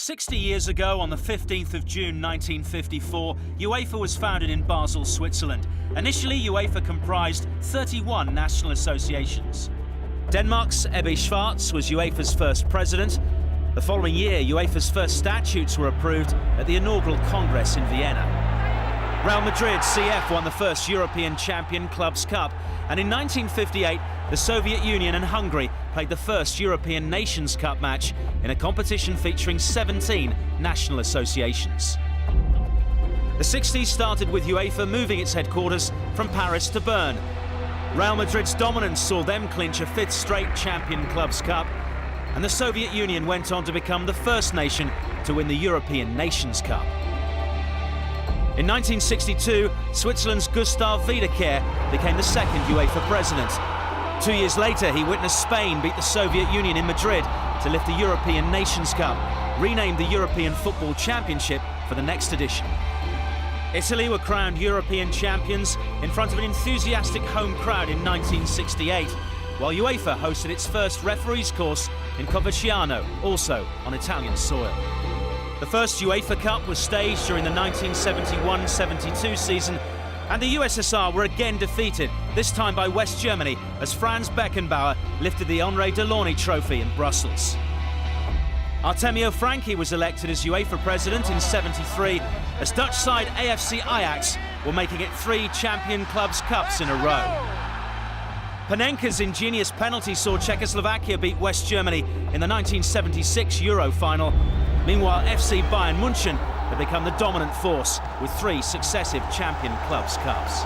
60 years ago, on the 15th of June 1954, UEFA was founded in Basel, Switzerland. Initially, UEFA comprised 31 national associations. Denmark's Ebbe Schwartz was UEFA's first president. The following year, UEFA's first statutes were approved at the inaugural Congress in Vienna. Real Madrid CF won the first European Champion Clubs Cup, and in 1958, the Soviet Union and Hungary played the first European Nations Cup match in a competition featuring 17 national associations. The 60s started with UEFA moving its headquarters from Paris to Bern. Real Madrid's dominance saw them clinch a fifth straight Champion Clubs Cup, and the Soviet Union went on to become the first nation to win the European Nations Cup. In 1962, Switzerland's Gustav Wiederkehr became the second UEFA president. 2 years later, he witnessed Spain beat the Soviet Union in Madrid to lift the European Nations Cup, renamed the European Football Championship for the next edition. Italy were crowned European champions in front of an enthusiastic home crowd in 1968, while UEFA hosted its first referees course in Coverciano, also on Italian soil. The first UEFA Cup was staged during the 1971-72 season, and the USSR were again defeated, this time by West Germany, as Franz Beckenbauer lifted the Henri Delaunay Trophy in Brussels. Artemio Franchi was elected as UEFA president in '73, as Dutch side AFC Ajax were making it 3 Champion Clubs Cups in a row. Panenka's ingenious penalty saw Czechoslovakia beat West Germany in the 1976 Euro final. Meanwhile, FC Bayern München had become the dominant force with 3 successive Champion Clubs Cups.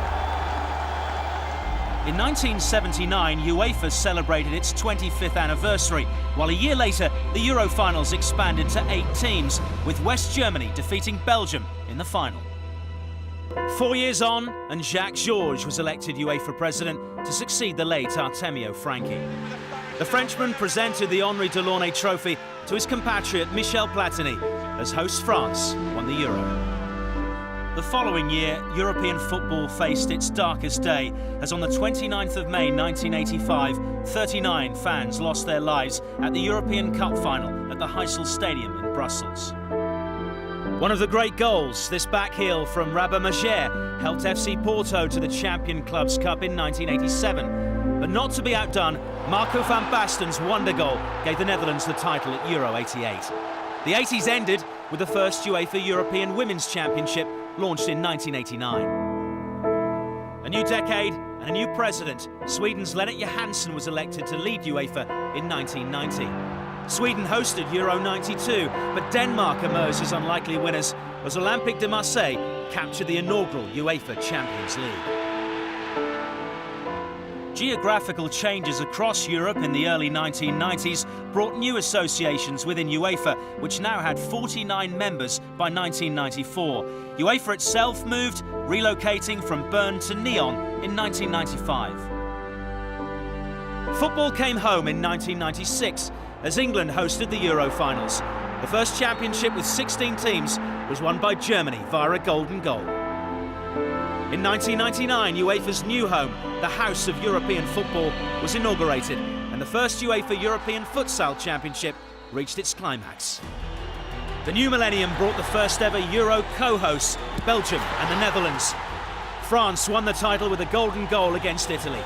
In 1979, UEFA celebrated its 25th anniversary, while a year later, the Euro finals expanded to 8 teams, with West Germany defeating Belgium in the final. 4 years on, and Jacques Georges was elected UEFA president to succeed the late Artemio Franchi. The Frenchman presented the Henri Delaunay Trophy to his compatriot Michel Platini, as host France won the Euro. The following year, European football faced its darkest day, as on the 29th of May 1985, 39 fans lost their lives at the European Cup final at the Heysel Stadium in Brussels. One of the great goals, this back heel from Rabah Majer, helped FC Porto to the Champion Clubs Cup in 1987. But not to be outdone, Marco van Basten's wonder goal gave the Netherlands the title at Euro '88. The 80s ended with the first UEFA European Women's Championship, launched in 1989. A new decade and a new president, Sweden's Lennart Johansson was elected to lead UEFA in 1990. Sweden hosted Euro '92, but Denmark emerged as unlikely winners as Olympique de Marseille captured the inaugural UEFA Champions League. Geographical changes across Europe in the early 1990s brought new associations within UEFA, which now had 49 members by 1994. UEFA itself moved, relocating from Bern to Nyon in 1995. Football came home in 1996 as England hosted the Euro finals. The first championship with 16 teams was won by Germany via a golden goal. In 1999, UEFA's new home, the House of European Football, was inaugurated, and the first UEFA European Futsal Championship reached its climax. The new millennium brought the first ever Euro co-hosts, Belgium and the Netherlands. France won the title with a golden goal against Italy.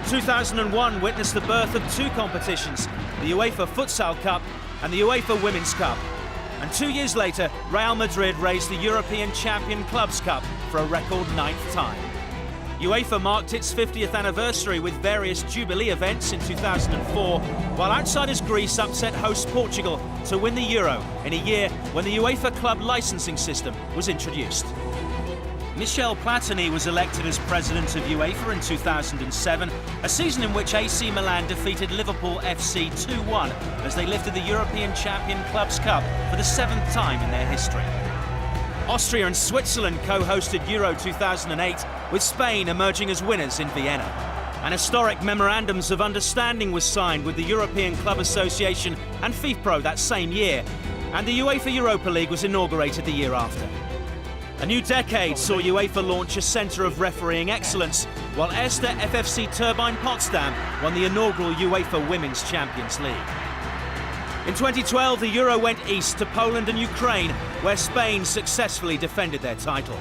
2001 witnessed the birth of 2 competitions, the UEFA Futsal Cup and the UEFA Women's Cup. And 2 years later, Real Madrid raised the European Champion Clubs Cup for a record 9th time. UEFA marked its 50th anniversary with various Jubilee events in 2004, while outsiders Greece upset host Portugal to win the Euro in a year when the UEFA club licensing system was introduced. Michel Platini was elected as president of UEFA in 2007, a season in which AC Milan defeated Liverpool FC 2-1 as they lifted the European Champion Clubs Cup for the 7th time in their history. Austria and Switzerland co-hosted Euro 2008, with Spain emerging as winners in Vienna. An historic memorandums of understanding was signed with the European Club Association and FIFPro that same year, and the UEFA Europa League was inaugurated the year after. A new decade saw UEFA launch a centre of refereeing excellence, while Erste FFC Turbine Potsdam won the inaugural UEFA Women's Champions League. In 2012, the Euro went east to Poland and Ukraine, where Spain successfully defended their title.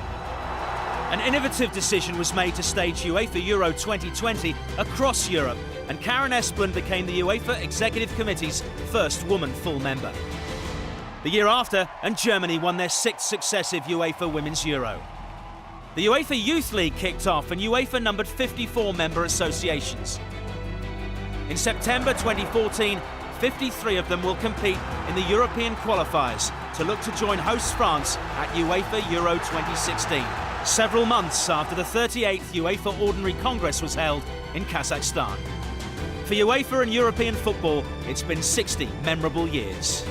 An innovative decision was made to stage UEFA Euro 2020 across Europe, and Karen Esplund became the UEFA Executive Committee's first woman full member. The year after, and Germany won their 6th successive UEFA Women's Euro. The UEFA Youth League kicked off, and UEFA numbered 54 member associations. In September 2014, 53 of them will compete in the European qualifiers to look to join host France at UEFA Euro 2016, several months after the 38th UEFA Ordinary Congress was held in Kazakhstan. For UEFA and European football, it's been 60 memorable years.